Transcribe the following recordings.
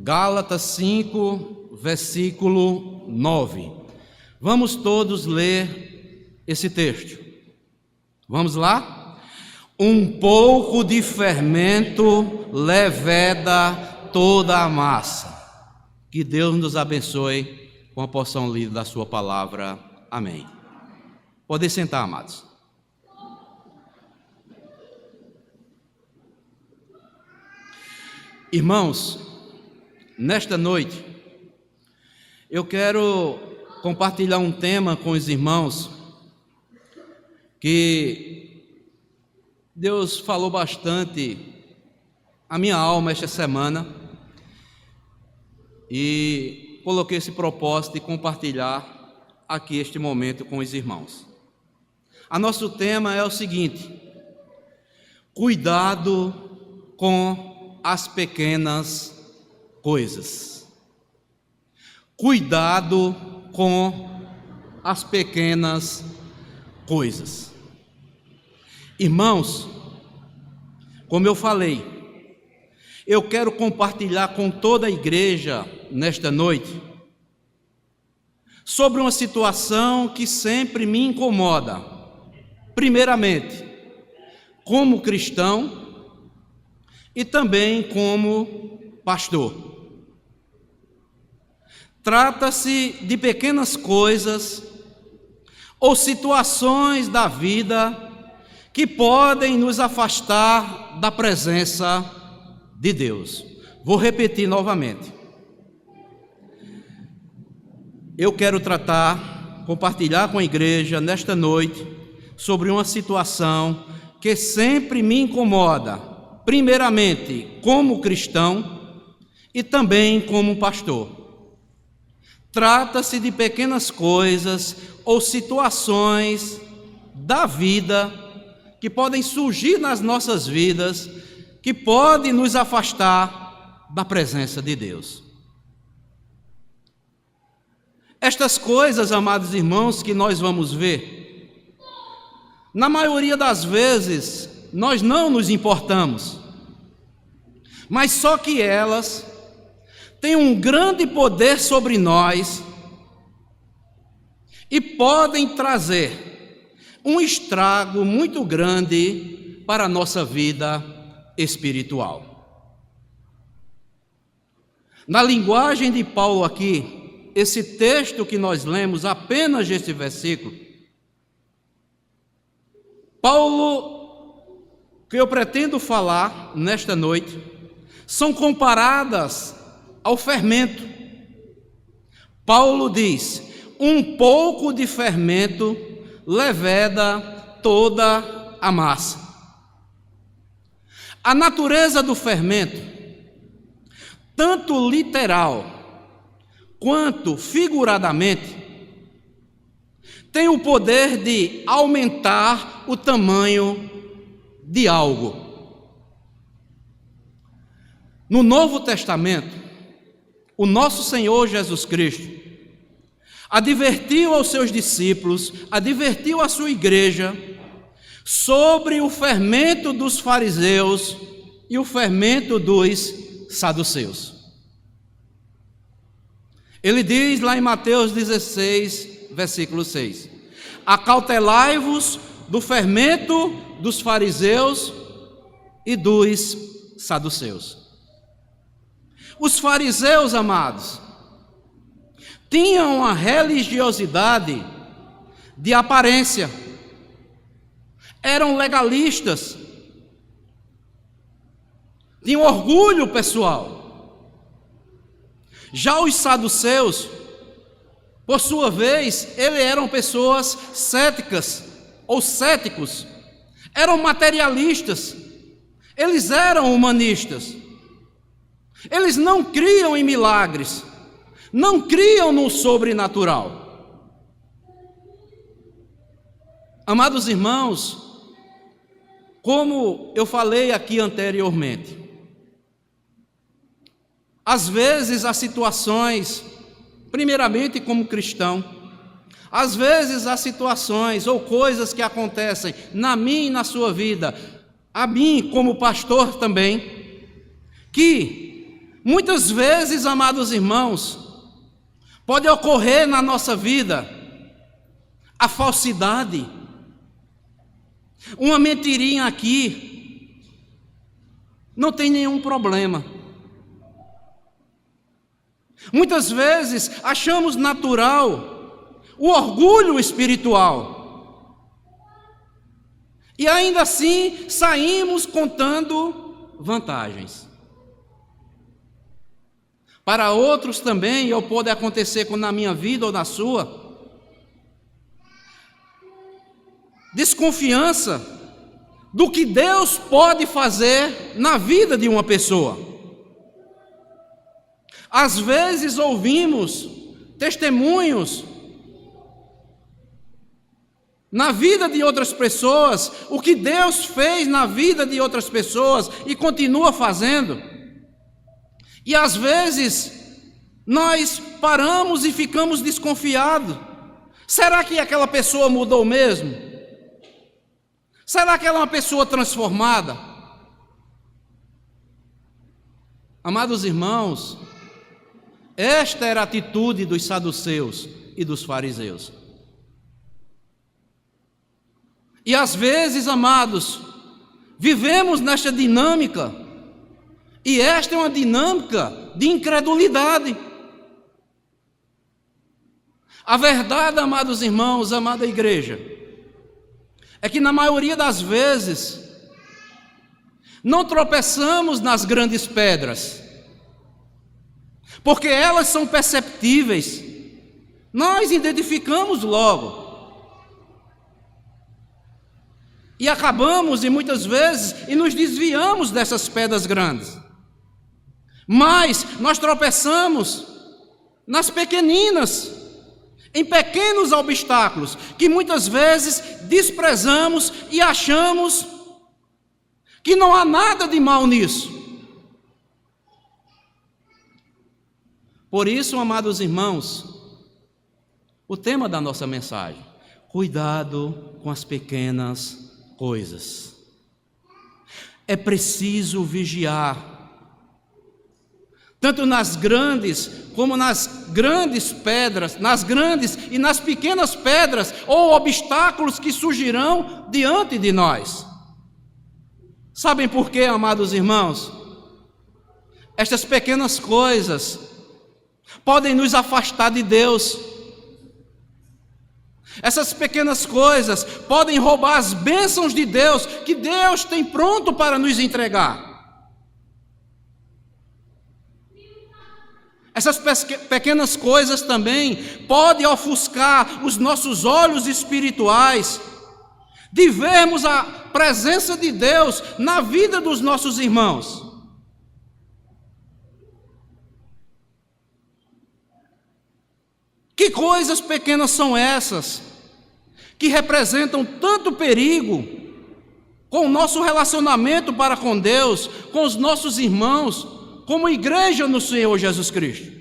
Gálatas 5, versículo 9. Vamos todos ler esse texto. Vamos lá? Um pouco de fermento leveda toda a massa. Que Deus nos abençoe com a porção lida da sua palavra. Amém. Podem sentar, amados. Irmãos, nesta noite, eu quero compartilhar um tema com os irmãos que Deus falou bastante a minha alma esta semana e coloquei esse propósito de compartilhar aqui este momento com os irmãos. O nosso tema é o seguinte: cuidado com as pequenas coisas. Cuidado com as pequenas coisas. Irmãos, como eu falei, eu quero compartilhar com toda a igreja nesta noite sobre uma situação que sempre me incomoda. Primeiramente, como cristão e também como pastor. Trata-se de pequenas coisas ou situações da vida que podem nos afastar da presença de Deus. Vou repetir novamente. Eu quero compartilhar com a igreja nesta noite sobre uma situação que sempre me incomoda. Primeiramente, como cristão e também como pastor. Trata-se de pequenas coisas ou situações da vida que podem surgir nas nossas vidas, que podem nos afastar da presença de Deus. Estas coisas, amados irmãos, que nós vamos ver, na maioria das vezes, nós não nos importamos, mas só que elas têm um grande poder sobre nós e podem trazer um estrago muito grande para a nossa vida espiritual. Na linguagem de Paulo aqui, esse texto que nós lemos, apenas este versículo, Paulo, que eu pretendo falar nesta noite, são comparadas ao fermento. Paulo diz: um pouco de fermento leveda toda a massa. A natureza do fermento, tanto literal quanto figuradamente, tem o poder de aumentar o tamanho de algo. No Novo Testamento, o nosso Senhor Jesus Cristo advertiu aos seus discípulos, advertiu a sua igreja sobre o fermento dos fariseus e o fermento dos saduceus. Ele diz lá em Mateus 16, versículo 6: acautelai-vos do fermento dos fariseus e dos saduceus. Os fariseus, amados, tinham uma religiosidade de aparência, eram legalistas, tinham orgulho pessoal. Já os saduceus, por sua vez, eles eram pessoas céticas ou céticos, eram materialistas, eles eram humanistas. Eles não criam em milagres, não criam no sobrenatural. Amados irmãos, como eu falei aqui anteriormente, às vezes as situações, primeiramente como cristão, às vezes as situações ou coisas que acontecem na minha e na sua vida, a mim como pastor também, que Muitas vezes, amados irmãos, pode ocorrer na nossa vida a falsidade, uma mentirinha aqui, não tem nenhum problema. Muitas vezes achamos natural o orgulho espiritual e ainda assim saímos contando vantagens. Para outros também, ou pode acontecer na minha vida ou na sua, desconfiança do que Deus pode fazer na vida de uma pessoa. Às vezes ouvimos testemunhos na vida de outras pessoas, o que Deus fez na vida de outras pessoas e continua fazendo. E às vezes nós paramos e ficamos desconfiados. Será que aquela pessoa mudou mesmo? Será que ela é uma pessoa transformada? Amados irmãos, esta era a atitude dos saduceus e dos fariseus. E às vezes, amados, vivemos nesta dinâmica, e esta é uma dinâmica de incredulidade. A verdade, amados irmãos, amada igreja, é que na maioria das vezes não tropeçamos nas grandes pedras, porque elas são perceptíveis, nós identificamos logo. E acabamos, e muitas vezes, e nos desviamos dessas pedras grandes. Mas nós tropeçamos nas pequeninas, em pequenos obstáculos, que muitas vezes desprezamos e achamos que não há nada de mal nisso. Por isso, amados irmãos, o tema da nossa mensagem: cuidado com as pequenas coisas. É preciso vigiar, tanto nas grandes como nas grandes pedras, nas grandes e nas pequenas pedras ou obstáculos que surgirão diante de nós. Sabem por quê, amados irmãos? Estas pequenas coisas podem nos afastar de Deus. Essas pequenas coisas podem roubar as bênçãos de Deus, que Deus tem pronto para nos entregar. Essas pequenas coisas também podem ofuscar os nossos olhos espirituais, de vermos a presença de Deus na vida dos nossos irmãos. Que coisas pequenas são essas, que representam tanto perigo com o nosso relacionamento para com Deus, com os nossos irmãos, como igreja no Senhor Jesus Cristo?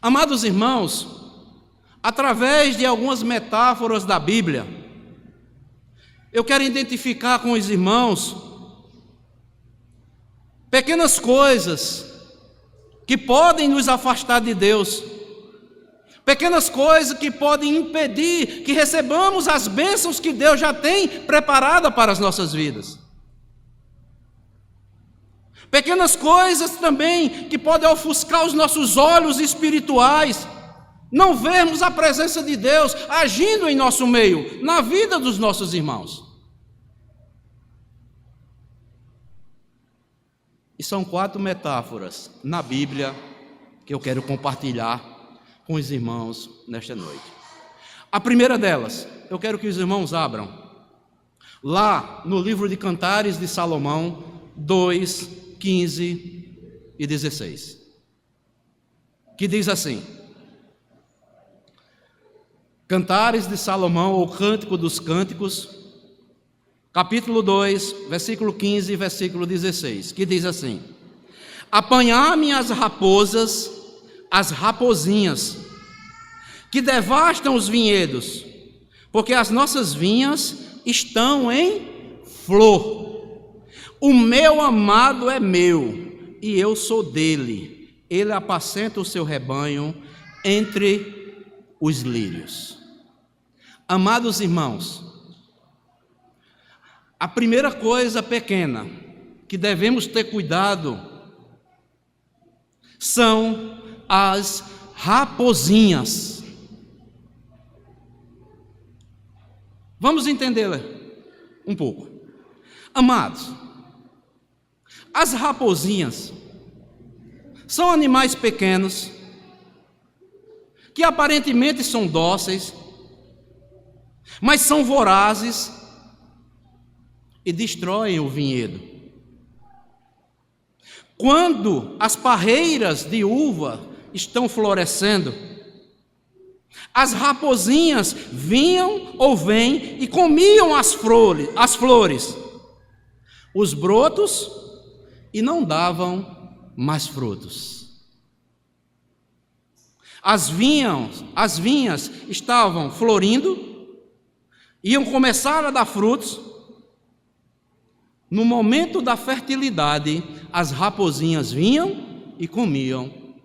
Amados irmãos, através de algumas metáforas da Bíblia, eu quero identificar com os irmãos pequenas coisas que podem nos afastar de Deus, pequenas coisas que podem impedir que recebamos as bênçãos que Deus já tem preparada para as nossas vidas. Pequenas coisas também que podem ofuscar os nossos olhos espirituais, não vermos a presença de Deus agindo em nosso meio, na vida dos nossos irmãos. E são 4 metáforas na Bíblia que eu quero compartilhar com os irmãos nesta noite. A primeira delas, eu quero que os irmãos abram lá no livro de Cantares de Salomão 2, 15 e 16, que diz assim: Cantares de Salomão, ou Cântico dos Cânticos, capítulo 2, versículo 15 e versículo 16, que diz assim: apanhar-me as raposas, as rapozinhas, que devastam os vinhedos, porque as nossas vinhas estão em flor. O meu amado é meu, e eu sou dele. Ele apacenta o seu rebanho entre os lírios. Amados irmãos, a primeira coisa pequena que devemos ter cuidado são as raposinhas. Vamos entendê-la um pouco. Amados, as raposinhas são animais pequenos que aparentemente são dóceis, mas são vorazes e destroem o vinhedo. Quando as parreiras de uva estão florescendo, as raposinhas vinham ou vêm e comiam as flores, os brotos, e não davam mais frutos. As vinhas estavam florindo, iam começar a dar frutos. No momento da fertilidade, as raposinhas vinham e comiam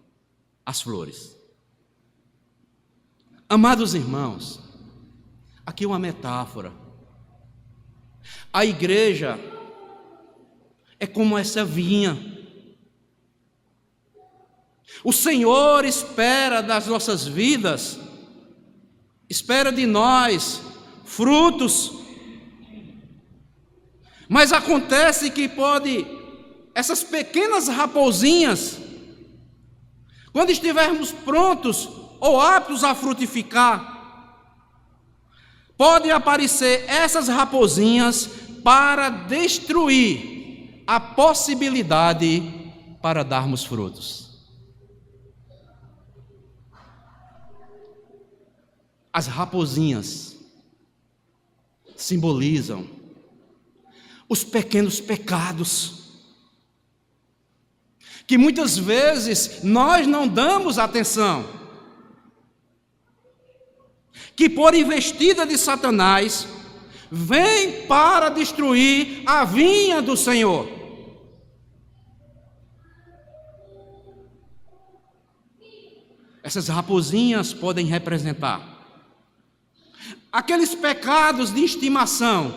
as flores. Amados irmãos, aqui uma metáfora. A igreja é como essa vinha. O Senhor espera das nossas vidas, espera de nós frutos. Mas acontece que essas pequenas raposinhas, quando estivermos prontos ou aptos a frutificar, podem aparecer essas raposinhas para destruir a possibilidade para darmos frutos. As raposinhas simbolizam os pequenos pecados que muitas vezes nós não damos atenção, que por investida de Satanás vem para destruir a vinha do Senhor. Essas raposinhas podem representar aqueles pecados de estimação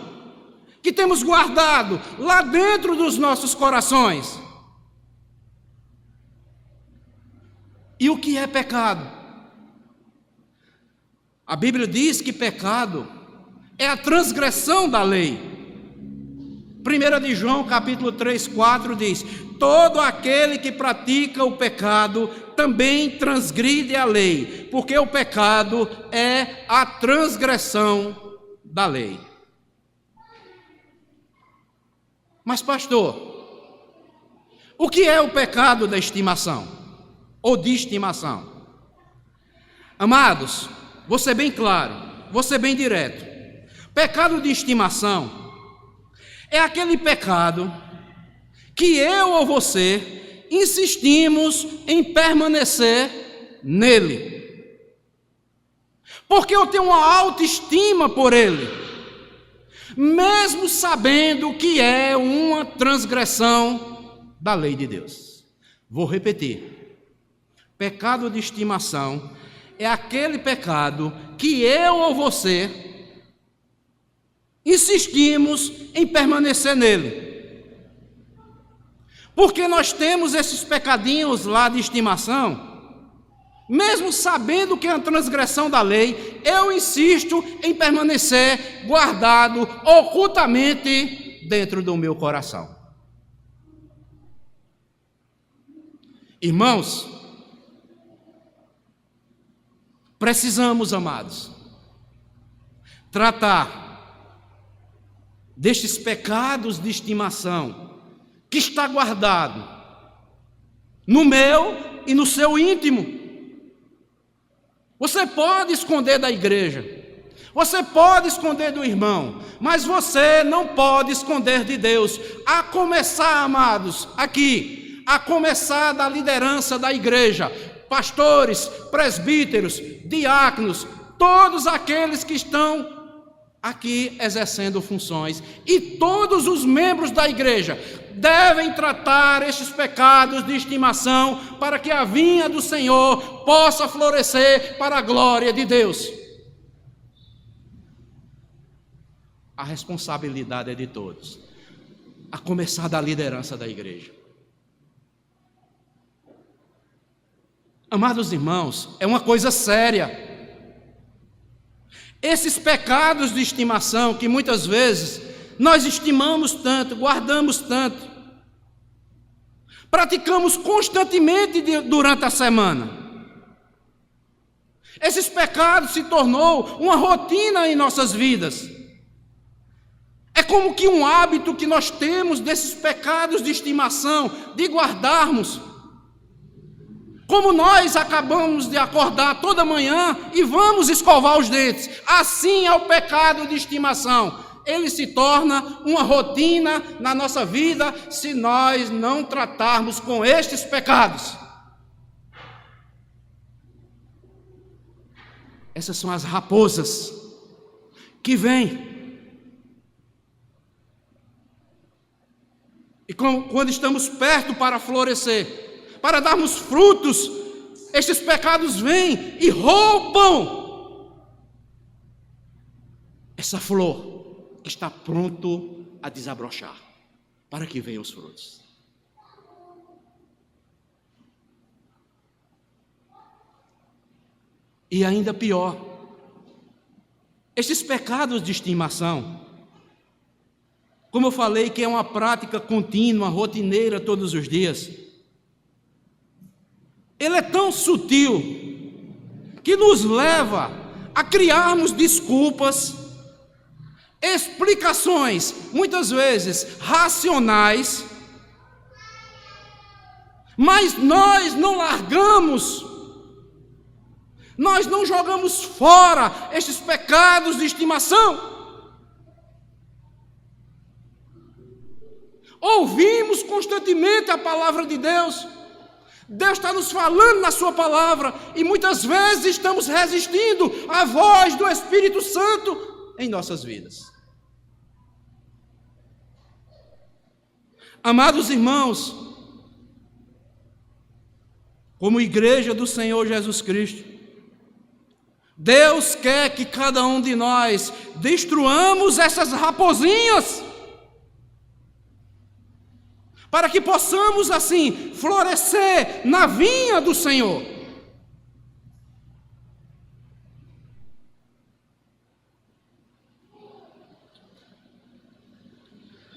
que temos guardado lá dentro dos nossos corações. E o que é pecado? A Bíblia diz que pecado é a transgressão da lei. 1 de João capítulo 3, 4 diz: todo aquele que pratica o pecado também transgride a lei, porque o pecado é a transgressão da lei. Mas pastor, o que é o pecado da estimação? Ou de estimação? Amados, vou ser bem claro, vou ser bem direto. Pecado de estimação é aquele pecado que eu ou você insistimos em permanecer nele, porque eu tenho uma autoestima por ele, mesmo sabendo que é uma transgressão da lei de Deus. Vou repetir. Pecado de estimação é aquele pecado que eu ou você insistimos em permanecer nele. Porque nós temos esses pecadinhos lá de estimação, mesmo sabendo que é uma transgressão da lei, eu insisto em permanecer guardado ocultamente dentro do meu coração. Irmãos, precisamos, amados, tratar destes pecados de estimação que está guardado no meu e no seu íntimo. Você pode esconder da igreja, você pode esconder do irmão, mas você não pode esconder de Deus. A começar, amados, aqui, a começar da liderança da igreja, pastores, presbíteros, diáconos, todos aqueles que estão aqui exercendo funções, e todos os membros da igreja devem tratar estes pecados de estimação para que a vinha do Senhor possa florescer para a glória de Deus. A responsabilidade é de todos, a começar da liderança da igreja. Amados irmãos, é uma coisa séria. Esses pecados de estimação que muitas vezes nós estimamos tanto, guardamos tanto, praticamos constantemente durante a semana. Esses pecados se tornou uma rotina em nossas vidas. É como que um hábito que nós temos desses pecados de estimação, de guardarmos. Como nós acabamos de acordar toda manhã e vamos escovar os dentes, assim é o pecado de estimação. Ele se torna uma rotina na nossa vida se nós não tratarmos com estes pecados. Essas são as raposas que vêm. E quando estamos perto para florescer, para darmos frutos, estes pecados vêm e roubam essa flor que está pronto a desabrochar, para que venham os frutos. E ainda pior, estes pecados de estimação, como eu falei, que é uma prática contínua, rotineira, todos os dias, ele é tão sutil que nos leva a criarmos desculpas, explicações, muitas vezes racionais, mas nós não largamos, nós não jogamos fora estes pecados de estimação. Ouvimos constantemente a palavra de Deus. Deus está nos falando na sua palavra e muitas vezes estamos resistindo à voz do Espírito Santo em nossas vidas. Amados irmãos, como igreja do Senhor Jesus Cristo, Deus quer que cada um de nós destruamos essas raposinhas, para que possamos assim florescer na vinha do Senhor.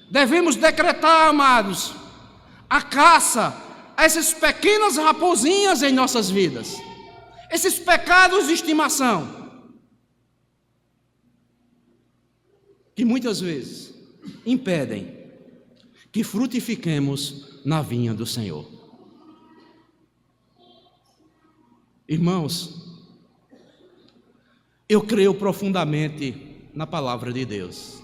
Devemos decretar, amados, a caça a essas pequenas raposinhas em nossas vidas, esses pecados de estimação, que muitas vezes impedem que frutifiquemos na vinha do Senhor. Irmãos, eu creio profundamente na palavra de Deus.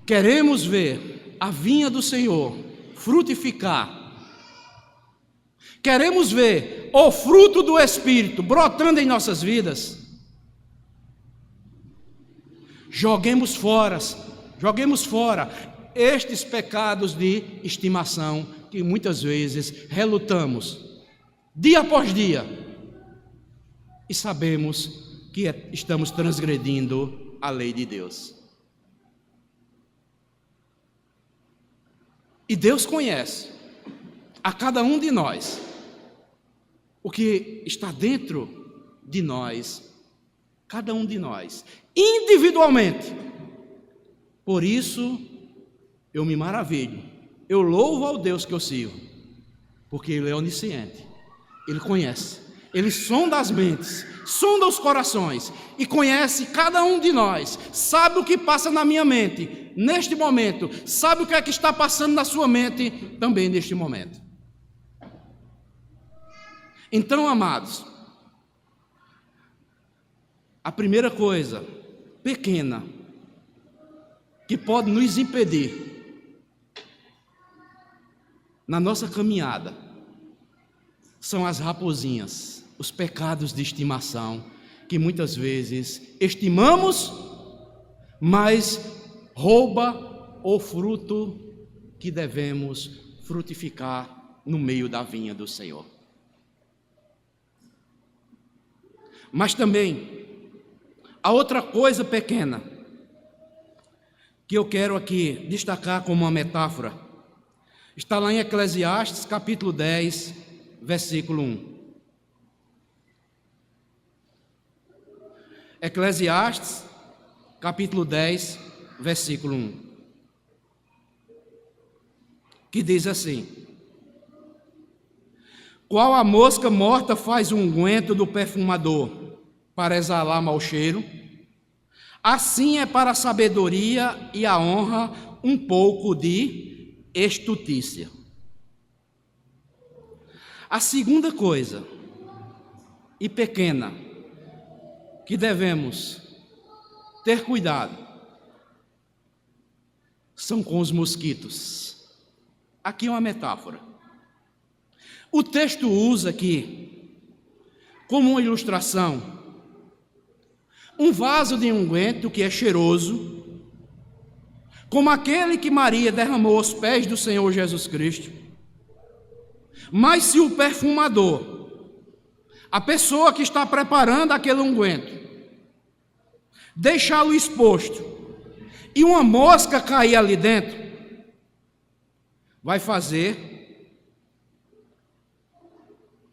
Queremos ver a vinha do Senhor frutificar. Queremos ver o fruto do Espírito brotando em nossas vidas. Joguemos fora estes pecados de estimação que muitas vezes relutamos dia após dia e sabemos que estamos transgredindo a lei de Deus. E Deus conhece a cada um de nós o que está dentro de nós, cada um de nós, individualmente. Por isso, eu me maravilho, eu louvo ao Deus que eu sirvo, porque Ele é onisciente, Ele conhece, Ele sonda as mentes, sonda os corações, e conhece cada um de nós, sabe o que passa na minha mente, neste momento, sabe o que é que está passando na sua mente, também neste momento. Então, amados, a primeira coisa, pequena, que pode nos impedir na nossa caminhada, são as raposinhas, os pecados de estimação que muitas vezes estimamos, mas rouba o fruto que devemos frutificar no meio da vinha do Senhor. Mas também, a outra coisa pequena que eu quero aqui destacar como uma metáfora, está lá em Eclesiastes, capítulo 10, versículo 1. Eclesiastes, capítulo 10, versículo 1. Que diz assim: qual a mosca morta faz o unguento do perfumador para exalar mau cheiro, assim é para a sabedoria e a honra um pouco de estutícia. A segunda coisa, e pequena, que devemos ter cuidado, são com os mosquitos. Aqui uma metáfora. O texto usa aqui, como uma ilustração, um vaso de unguento que é cheiroso, como aquele que Maria derramou aos pés do Senhor Jesus Cristo. Mas se o perfumador, a pessoa que está preparando aquele unguento, deixá-lo exposto e uma mosca cair ali dentro, vai fazer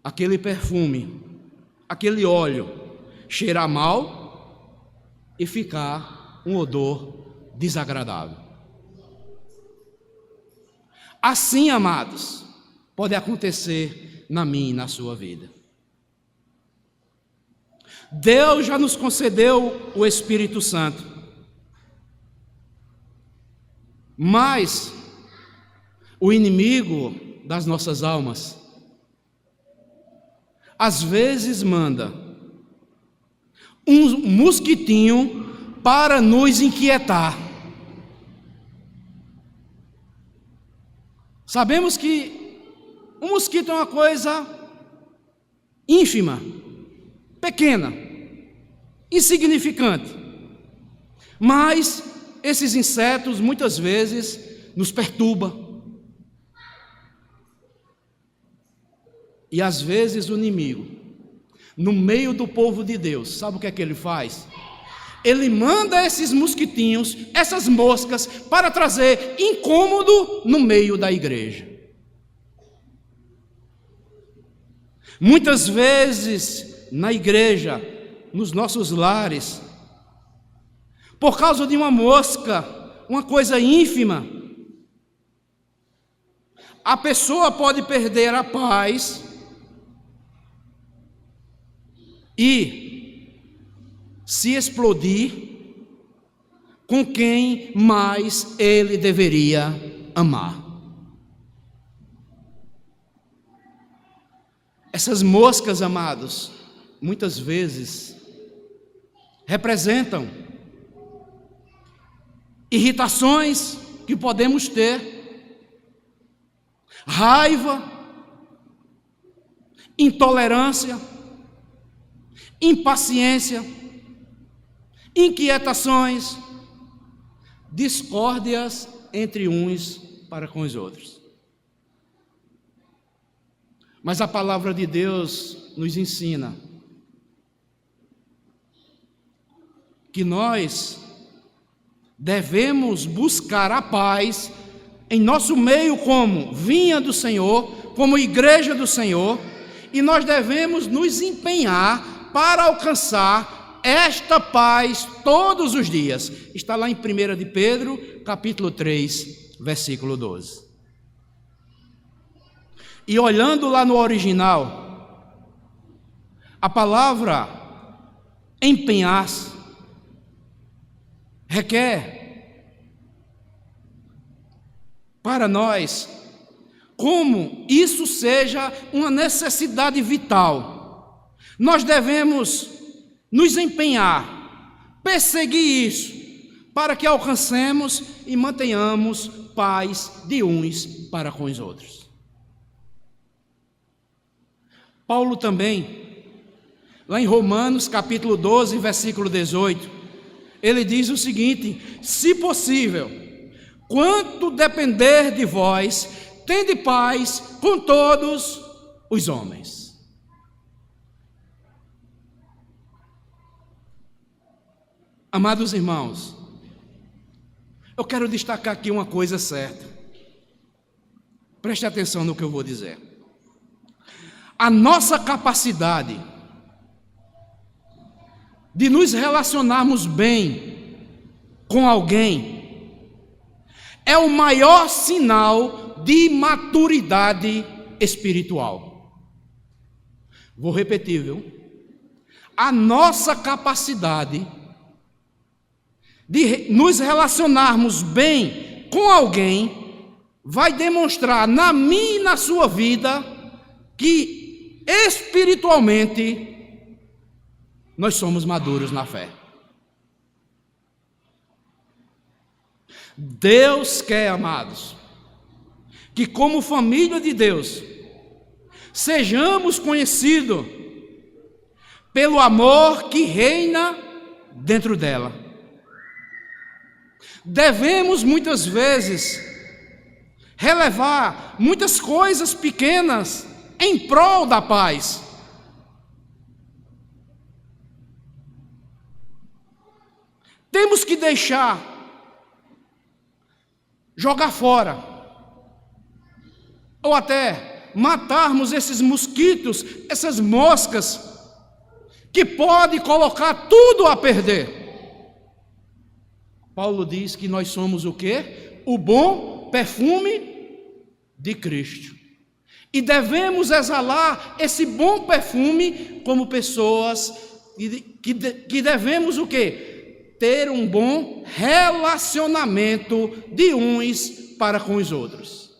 aquele perfume, aquele óleo cheirar mal e ficar um odor desagradável. Assim, amados, pode acontecer na minha e na sua vida. Deus já nos concedeu o Espírito Santo, mas o inimigo das nossas almas às vezes manda um mosquitinho para nos inquietar. Sabemos que um mosquito é uma coisa ínfima, pequena, insignificante, mas esses insetos muitas vezes nos perturbam. E às vezes o inimigo, no meio do povo de Deus, sabe o que é que ele faz? Ele manda esses mosquitinhos, essas moscas, para trazer incômodo no meio da igreja. Muitas vezes na igreja, nos nossos lares, por causa de uma mosca, uma coisa ínfima, a pessoa pode perder a paz e se explodir com quem mais ele deveria amar. Essas moscas, amados, muitas vezes representam irritações que podemos ter, raiva, intolerância, impaciência, inquietações, discórdias entre uns para com os outros. Mas a palavra de Deus nos ensina que nós devemos buscar a paz em nosso meio como vinha do Senhor, como igreja do Senhor, e nós devemos nos empenhar para alcançar esta paz todos os dias. Está lá em 1 de Pedro, capítulo 3, versículo 12. E olhando lá no original, a palavra empenhar-se requer para nós como isso seja uma necessidade vital. Nós devemos nos empenhar, perseguir isso, para que alcancemos e mantenhamos paz de uns para com os outros. Paulo também, lá em Romanos capítulo 12, versículo 18, ele diz o seguinte: se possível, quanto depender de vós, tende paz com todos os homens. Amados irmãos, eu quero destacar aqui uma coisa certa. Preste atenção no que eu vou dizer. A nossa capacidade de nos relacionarmos bem com alguém é o maior sinal de maturidade espiritual. Vou repetir, viu? A nossa capacidade de nos relacionarmos bem com alguém vai demonstrar na minha e na sua vida que espiritualmente nós somos maduros na fé. Deus quer, amados, que como família de Deus sejamos conhecidos pelo amor que reina dentro dela. Devemos muitas vezes relevar muitas coisas pequenas em prol da paz. Temos que deixar, jogar fora, ou até matarmos esses mosquitos, essas moscas, que podem colocar tudo a perder. Paulo diz que nós somos o quê? O bom perfume de Cristo. E devemos exalar esse bom perfume como pessoas que devemos o quê? Ter um bom relacionamento de uns para com os outros.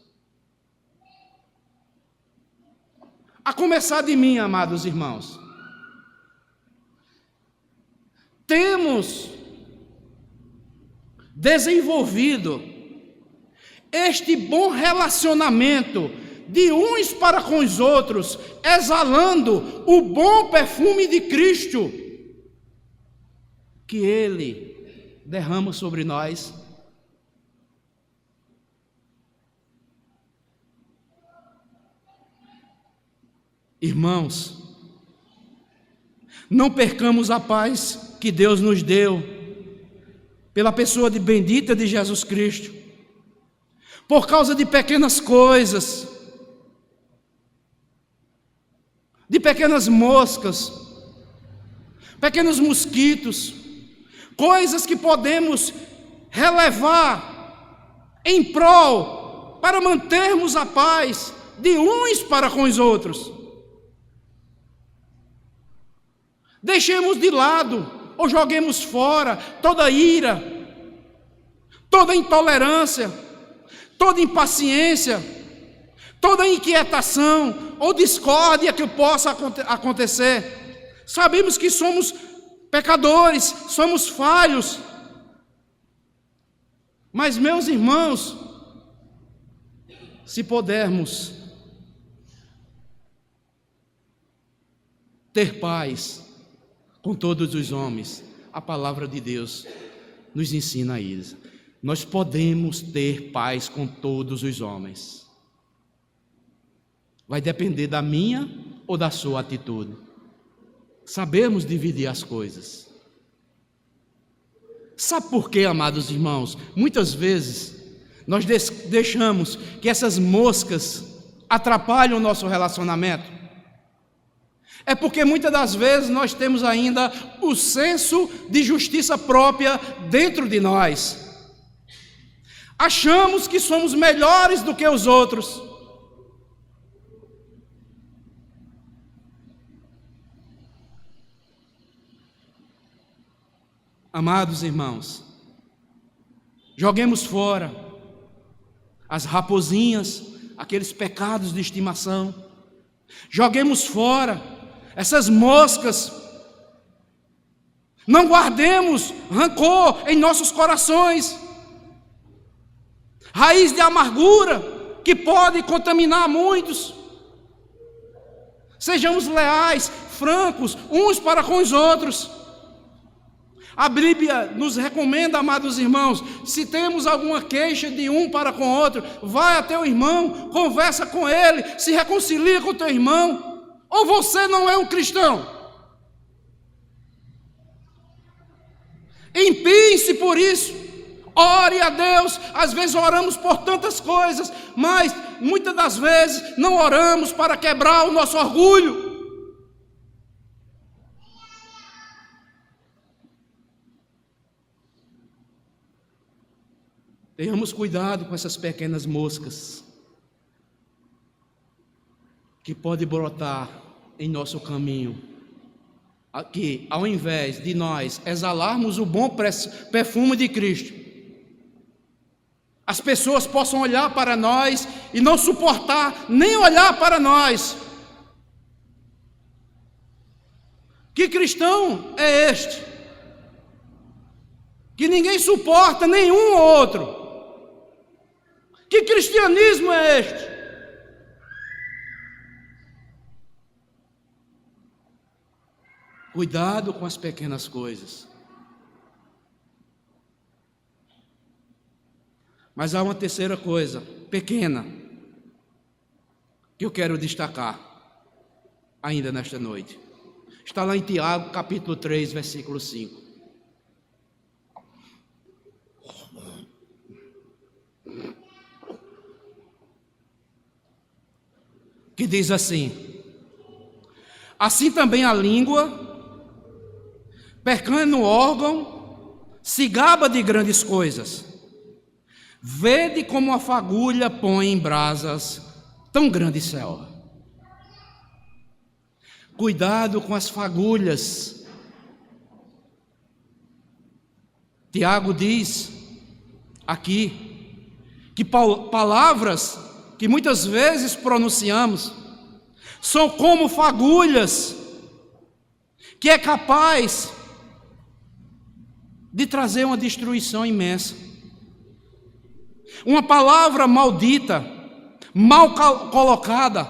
A começar de mim, amados irmãos. Temos desenvolvido este bom relacionamento de uns para com os outros, exalando o bom perfume de Cristo que Ele derrama sobre nós. Irmãos, não percamos a paz que Deus nos deu pela pessoa bendita de Jesus Cristo, por causa de pequenas coisas, de pequenas moscas, pequenos mosquitos, coisas que podemos relevar em prol para mantermos a paz de uns para com os outros. Deixemos de lado ou joguemos fora toda ira, toda intolerância, toda impaciência, toda inquietação ou discórdia que possa acontecer. Sabemos que somos pecadores, somos falhos. Mas, meus irmãos, se pudermos ter paz com todos os homens, a palavra de Deus nos ensina isso. Nós podemos ter paz com todos os homens. Vai depender da minha ou da sua atitude. Sabemos dividir as coisas. Sabe por quê, amados irmãos? Muitas vezes nós deixamos que essas moscas atrapalhem o nosso relacionamento. É porque muitas das vezes nós temos ainda o senso de justiça própria dentro de nós. Achamos que somos melhores do que os outros. Amados irmãos, joguemos fora as raposinhas, aqueles pecados de estimação. Joguemos fora essas moscas. Não guardemos rancor em nossos corações, raiz de amargura que pode contaminar muitos. Sejamos leais, francos, uns para com os outros. A Bíblia nos recomenda, amados irmãos, se temos alguma queixa de um para com o outro, vai até o irmão, conversa com ele, se reconcilia com o teu irmão. Ou você não é um cristão? Empie-se por isso. Ore a Deus. Às vezes oramos por tantas coisas, mas muitas das vezes não oramos para quebrar o nosso orgulho. Tenhamos cuidado com essas pequenas moscas que podem brotar em nosso caminho. Aqui, ao invés de nós exalarmos o bom perfume de Cristo, as pessoas possam olhar para nós e não suportar nem olhar para nós. Que cristão é este? Que ninguém suporta nenhum ou outro. Que cristianismo é este? Cuidado com as pequenas coisas. Mas há uma terceira coisa, pequena, que eu quero destacar ainda nesta noite. Está lá em Tiago, capítulo 3, versículo 5. Que diz assim: assim também a língua, pequeno órgão, se gaba de grandes coisas. Vede como a fagulha põe em brasas tão grande selva. Cuidado com as fagulhas. Tiago diz aqui que palavras que muitas vezes pronunciamos são como fagulhas que é capaz de trazer uma destruição imensa. Uma palavra maldita, mal colocada,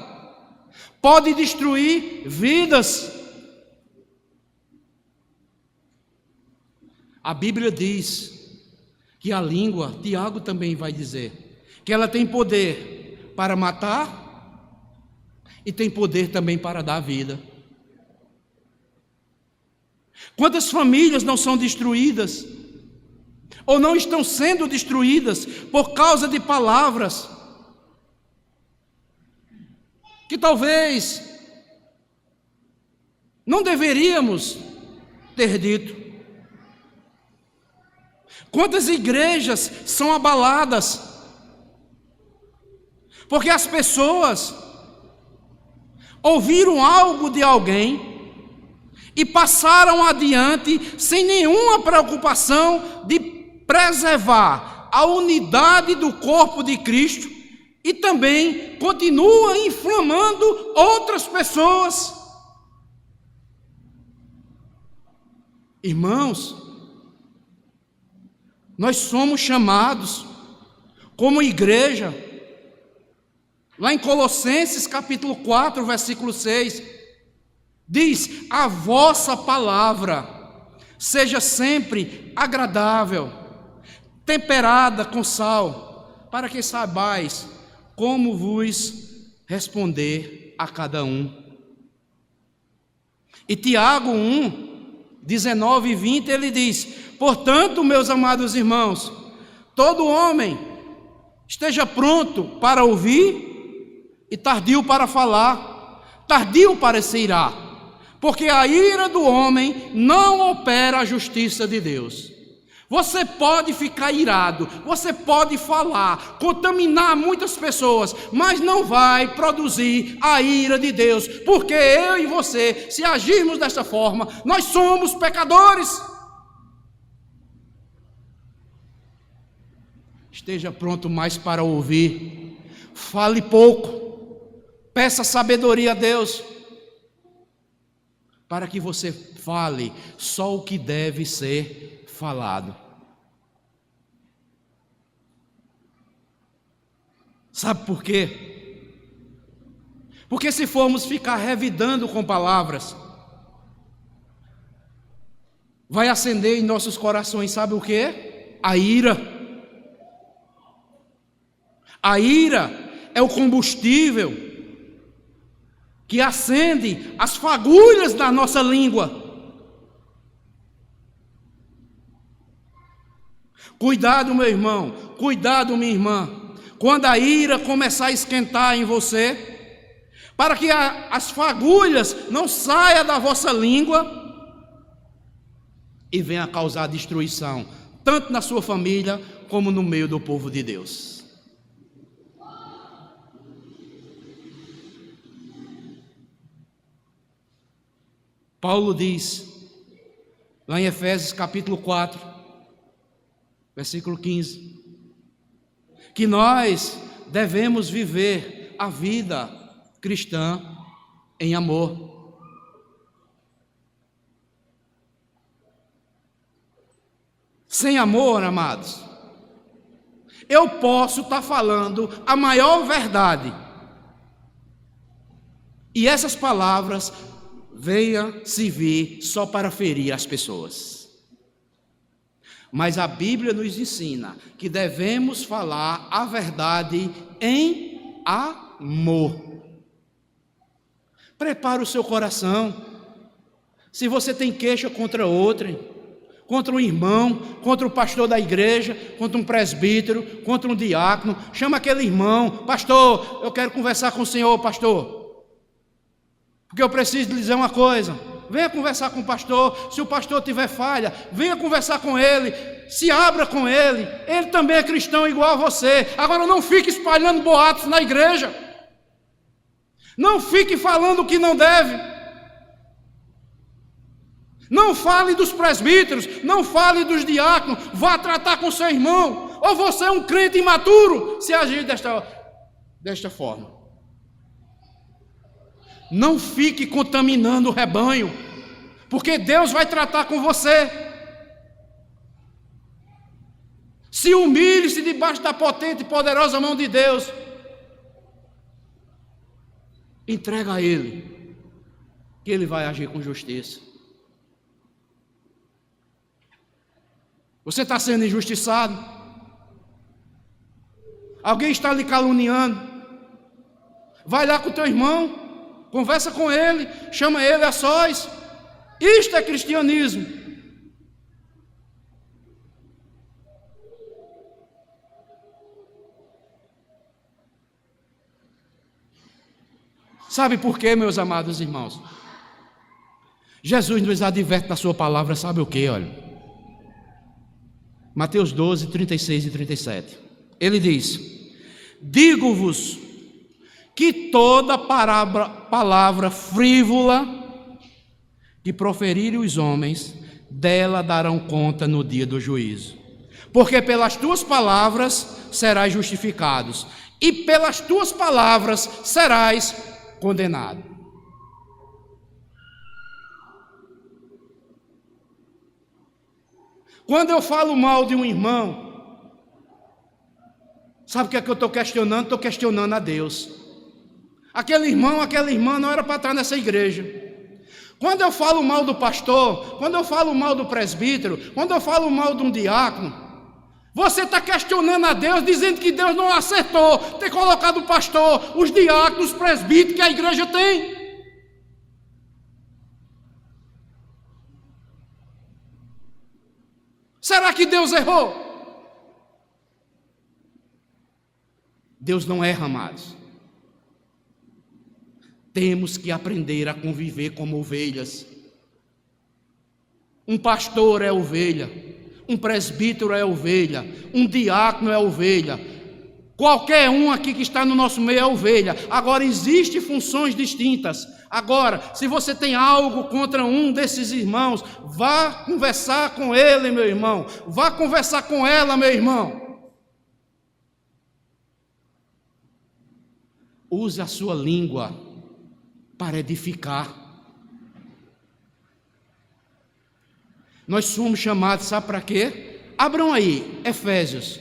pode destruir vidas. A Bíblia diz que a língua, Tiago também vai dizer, que ela tem poder para matar e tem poder também para dar vida. Quantas famílias não são destruídas ou não estão sendo destruídas por causa de palavras que talvez não deveríamos ter dito? Quantas igrejas são abaladas porque as pessoas ouviram algo de alguém e passaram adiante sem nenhuma preocupação de preservar a unidade do corpo de Cristo e também continua inflamando outras pessoas. Irmãos, nós somos chamados como igreja, lá em Colossenses capítulo 4, versículo 6, diz: a vossa palavra seja sempre agradável, temperada com sal, para que saibais como vos responder a cada um. E Tiago 1, 19 e 20, ele diz: portanto, meus amados irmãos, todo homem esteja pronto para ouvir e tardio para falar, tardio para se irar, porque a ira do homem não opera a justiça de Deus. Você pode ficar irado, você pode falar, contaminar muitas pessoas, mas não vai produzir a ira de Deus, porque eu e você, se agirmos dessa forma, nós somos pecadores. Esteja pronto mais para ouvir, fale pouco, peça sabedoria a Deus, para que você fale só o que deve ser falado. Sabe por quê? Porque se formos ficar revidando com palavras, vai acender em nossos corações, sabe o quê? A ira. A ira é o combustível que acende as fagulhas da nossa língua. Cuidado, meu irmão, cuidado, minha irmã, quando a ira começar a esquentar em você, para que as fagulhas não saiam da vossa língua e venha causar destruição, tanto na sua família como no meio do povo de Deus. Paulo diz, lá em Efésios capítulo 4, versículo 15, que nós devemos viver a vida cristã em amor. Sem amor, amados, eu posso estar falando a maior verdade, e essas palavras venham servir só para ferir as pessoas. Mas a Bíblia nos ensina que devemos falar a verdade em amor. Prepare o seu coração. Se você tem queixa contra outrem, contra um irmão, contra o pastor da igreja, contra um presbítero, contra um diácono, chama aquele irmão: pastor, eu quero conversar com o senhor, pastor, porque eu preciso lhe dizer uma coisa. Venha conversar com o pastor. Se o pastor tiver falha, venha conversar com ele, se abra com ele. Ele também é cristão igual a você. Agora não fique espalhando boatos na igreja, não fique falando o que não deve. Não fale dos presbíteros, não fale dos diáconos. Vá tratar com seu irmão. Ou você é um crente imaturo se agir desta forma. Não fique contaminando o rebanho, porque Deus vai tratar com você. Se humilhe-se debaixo da potente e poderosa mão de Deus. Entrega a Ele, que Ele vai agir com justiça. Você está sendo injustiçado? Alguém está lhe caluniando? Vai lá com o teu irmão, conversa com ele, chama ele a sós. Isto é cristianismo. Sabe por quê, meus amados irmãos? Jesus nos adverte na sua palavra, sabe o quê? Olha, Mateus 12, 36 e 37. Ele diz: digo-vos que toda palavra frívola que proferirem os homens, dela darão conta no dia do juízo. Porque pelas tuas palavras serás justificados, e pelas tuas palavras serás condenado. Quando eu falo mal de um irmão, sabe o que é que eu estou questionando? Estou questionando a Deus. Aquele irmão, aquela irmã não era para estar nessa igreja. Quando eu falo mal do pastor, quando eu falo mal do presbítero, quando eu falo mal de um diácono, você está questionando a Deus, dizendo que Deus não acertou ter colocado o pastor, os diáconos, os presbíteros que a igreja tem. Será que Deus errou? Deus não erra, amados. Temos que aprender a conviver como ovelhas. Um pastor é ovelha, um presbítero é ovelha, um diácono é ovelha. Qualquer um aqui que está no nosso meio é ovelha. Agora, existem funções distintas. Agora, se você tem algo contra um desses irmãos, vá conversar com ele, meu irmão. Vá conversar com ela, meu irmão. Use a sua língua para edificar. Nós somos chamados, sabe para quê? Abram aí, Efésios.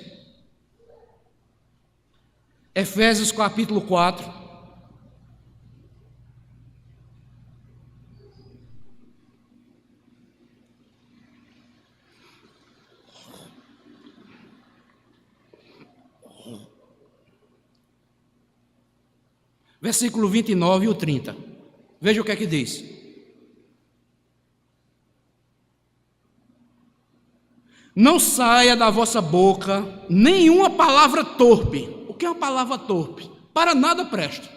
Efésios capítulo 4. versículo 29 e o 30. Veja o que é que diz. Não saia da vossa boca nenhuma palavra torpe. O que é uma palavra torpe? Para nada presta.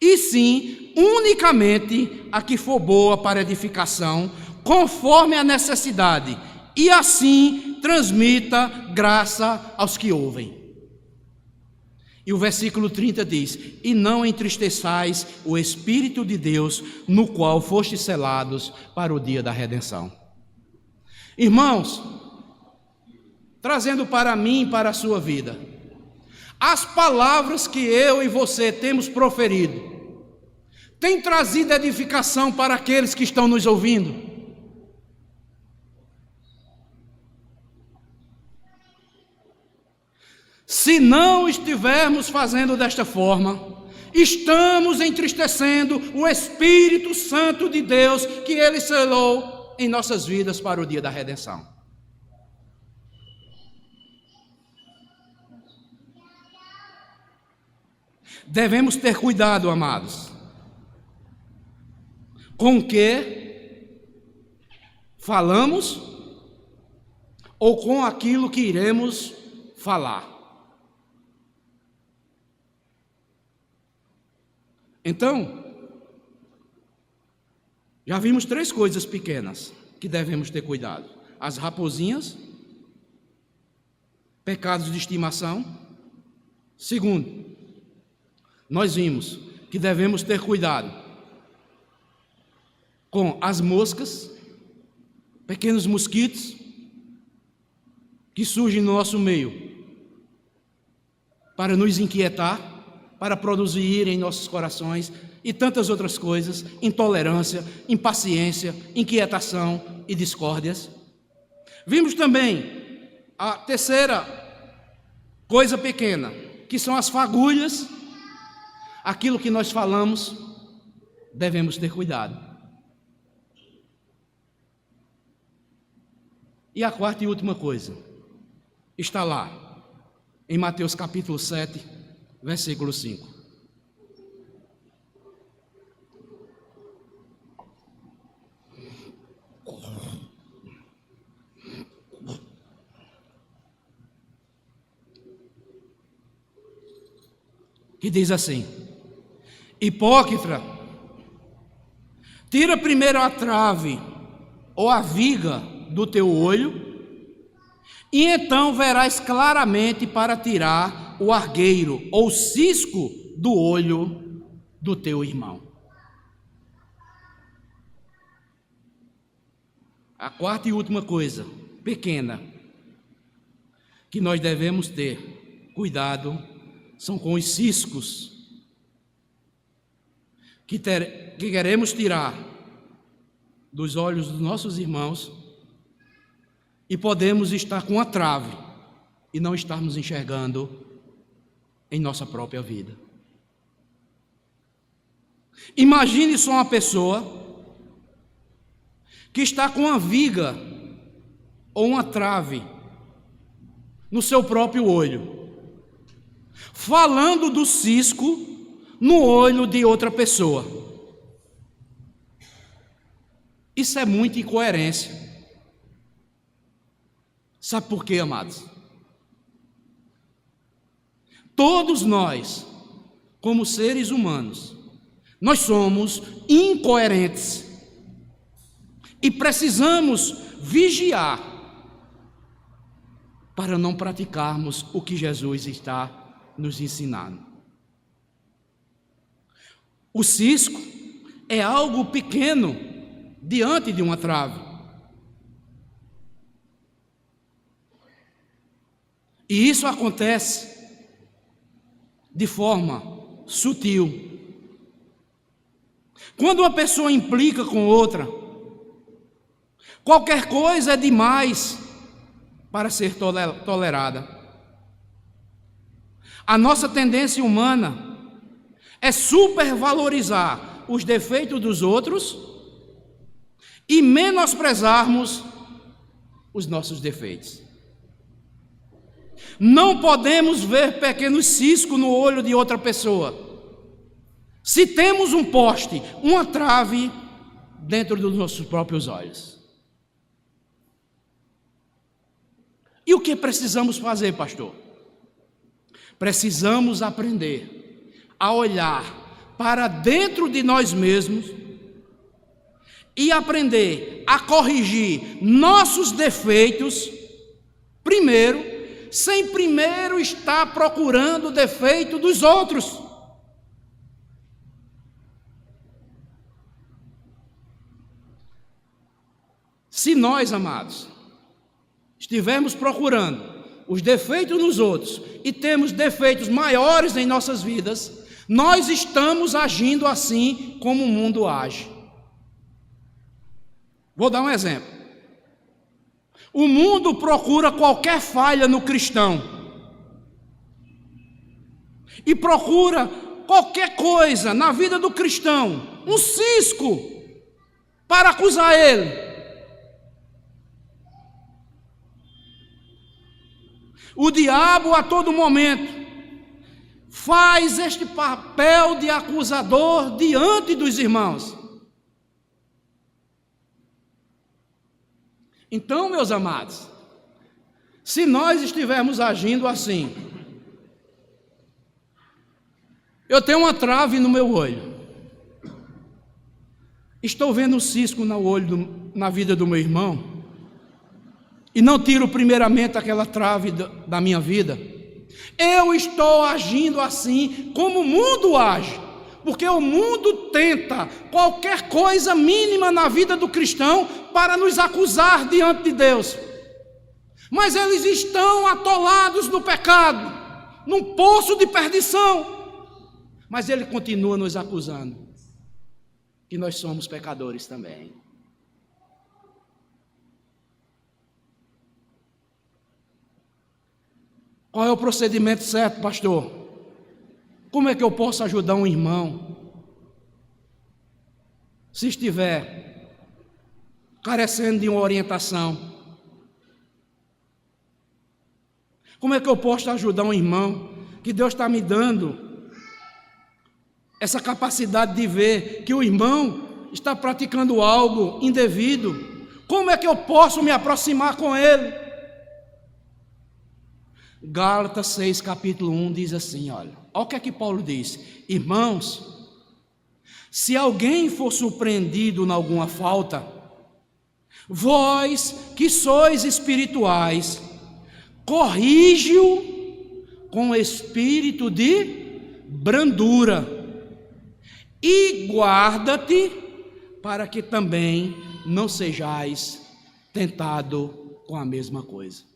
E sim, unicamente a que for boa para edificação, conforme a necessidade, e assim transmita graça aos que ouvem. E o versículo 30 diz: e não entristeçais o Espírito de Deus, no qual fostes selados para o dia da redenção. Irmãos, trazendo para mim e para a sua vida, as palavras que eu e você temos proferido, têm trazido edificação para aqueles que estão nos ouvindo? Se não estivermos fazendo desta forma, estamos entristecendo o Espírito Santo de Deus que Ele selou em nossas vidas para o dia da redenção. Devemos ter cuidado, amados, com o que falamos ou com aquilo que iremos falar. Então, já vimos 3 coisas pequenas que devemos ter cuidado: as raposinhas, pecados de estimação. Segundo, nós vimos que devemos ter cuidado com as moscas, pequenos mosquitos que surgem no nosso meio para nos inquietar, para produzir em nossos corações e tantas outras coisas: intolerância, impaciência, inquietação e discórdias. Vimos também a terceira coisa pequena, que são as fagulhas. Aquilo que nós falamos, devemos ter cuidado. E a quarta e última coisa está lá em Mateus capítulo 7, versículo 5. Que diz assim: hipócrita, tira primeiro a trave ou a viga do teu olho, e então verás claramente para tirar o argueiro ou cisco do olho do teu irmão. A quarta e última coisa, pequena, que nós devemos ter cuidado, são com os ciscos que queremos tirar dos olhos dos nossos irmãos, e podemos estar com a trave e não estarmos enxergando em nossa própria vida. Imagine só uma pessoa que está com uma viga ou uma trave no seu próprio olho, falando do cisco no olho de outra pessoa. Isso é muita incoerência. Sabe por quê, amados? Todos nós, como seres humanos, nós somos incoerentes e precisamos vigiar para não praticarmos o que Jesus está nos ensinando. O cisco é algo pequeno diante de uma trave. E isso acontece de forma sutil. Quando uma pessoa implica com outra, qualquer coisa é demais para ser tolerada. A nossa tendência humana é supervalorizar os defeitos dos outros e menosprezarmos os nossos defeitos. Não podemos ver pequenos ciscos no olho de outra pessoa. Se temos um poste, uma trave dentro dos nossos próprios olhos. E o que precisamos fazer, pastor? Precisamos aprender a olhar para dentro de nós mesmos e aprender a corrigir nossos defeitos primeiro, sem primeiro estar procurando o defeito dos outros. Se nós, amados, estivermos procurando os defeitos nos outros e temos defeitos maiores em nossas vidas, nós estamos agindo assim como o mundo age. Vou dar um exemplo. O mundo procura qualquer falha no cristão e procura qualquer coisa na vida do cristão, um cisco, para acusar ele. O diabo a todo momento faz este papel de acusador diante dos irmãos. Então, meus amados, se nós estivermos agindo assim, eu tenho uma trave no meu olho, estou vendo um cisco no olho na vida do meu irmão, e não tiro primeiramente aquela trave da minha vida, eu estou agindo assim como o mundo age, porque o mundo tenta qualquer coisa mínima na vida do cristão para nos acusar diante de Deus, mas eles estão atolados no pecado, num poço de perdição, mas ele continua nos acusando, que nós somos pecadores também. Qual é o procedimento certo, pastor? Como é que eu posso ajudar um irmão se estiver carecendo de uma orientação? Como é que eu posso ajudar um irmão que Deus está me dando essa capacidade de ver que o irmão está praticando algo indevido? Como é que eu posso me aproximar com ele? Gálatas 6, capítulo 1 diz assim, olha o que é que Paulo diz: irmãos, se alguém for surpreendido em alguma falta, vós que sois espirituais, corrige-o com espírito de brandura, e guarda-te para que também não sejais tentado com a mesma coisa.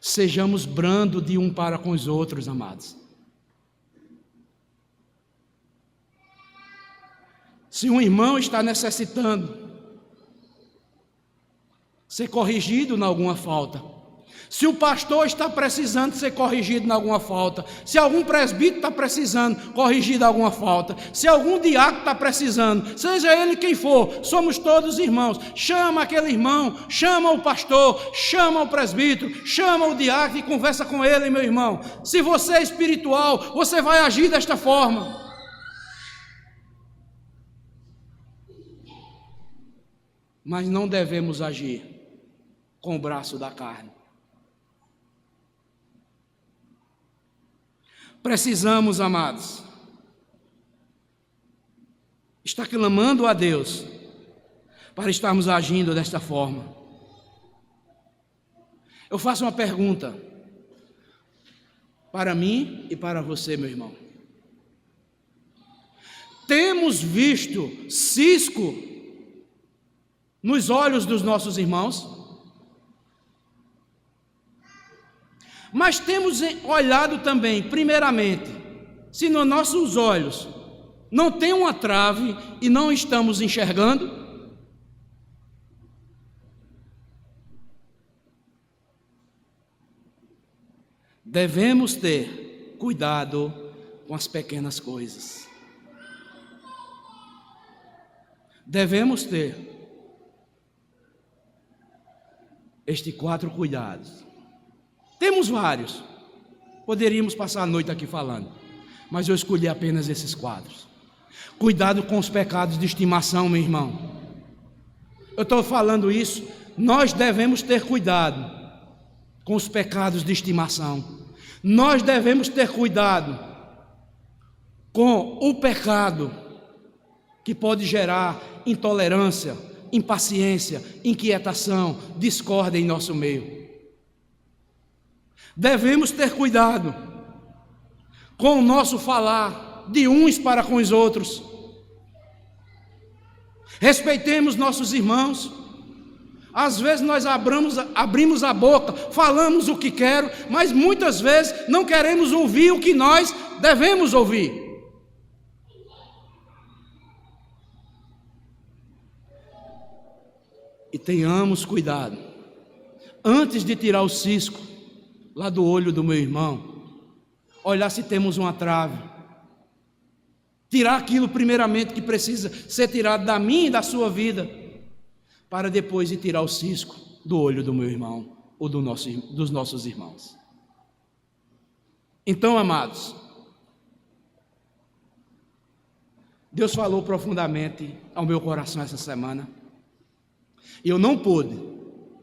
Sejamos brandos de um para com os outros, amados. Se um irmão está necessitando ser corrigido em alguma falta, se o pastor está precisando ser corrigido em alguma falta, se algum presbítero está precisando corrigir de alguma falta, se algum diácono está precisando, seja ele quem for, somos todos irmãos. Chama aquele irmão, chama o pastor, chama o presbítero, chama o diácono e conversa com ele, meu irmão. Se você é espiritual, você vai agir desta forma. Mas não devemos agir com o braço da carne. Precisamos, amados, estar clamando a Deus para estarmos agindo desta forma. Eu faço uma pergunta para mim e para você, meu irmão. Temos visto cisco nos olhos dos nossos irmãos? Mas temos olhado também, primeiramente, se nos nossos olhos não tem uma trave e não estamos enxergando? Devemos ter cuidado com as pequenas coisas. Devemos ter estes 4 cuidados. Temos vários. Poderíamos passar a noite aqui falando, mas eu escolhi apenas esses quadros. Cuidado com os pecados de estimação, meu irmão. Eu estou falando isso, nós devemos ter cuidado com os pecados de estimação. Nós devemos ter cuidado com o pecado que pode gerar intolerância, impaciência, inquietação, discórdia em nosso meio. Devemos ter cuidado com o nosso falar de uns para com os outros. Respeitemos nossos irmãos. Às vezes nós abrimos a boca, falamos o que quero, mas muitas vezes não queremos ouvir o que nós devemos ouvir. E tenhamos cuidado, antes de tirar o cisco lá do olho do meu irmão, olhar se temos uma trave, tirar aquilo primeiramente que precisa ser tirado da minha e da sua vida, para depois ir tirar o cisco do olho do meu irmão ou dos nossos irmãos. Então, amados, Deus falou profundamente ao meu coração essa semana, e eu não pude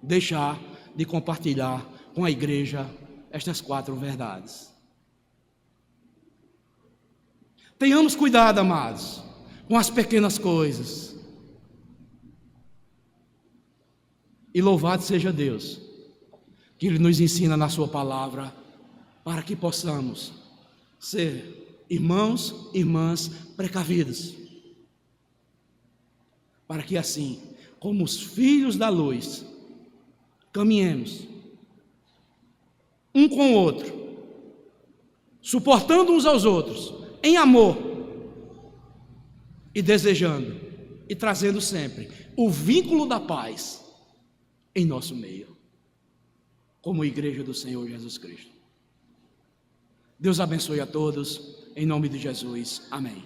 deixar de compartilhar com a igreja estas 4 verdades. Tenhamos cuidado, amados, com as pequenas coisas. E louvado seja Deus, que Ele nos ensina na sua palavra, para que possamos ser irmãos e irmãs precavidos, para que assim, como os filhos da luz, caminhemos um com o outro, suportando uns aos outros, em amor, e desejando, e trazendo sempre o vínculo da paz em nosso meio, como igreja do Senhor Jesus Cristo. Deus abençoe a todos, em nome de Jesus, amém.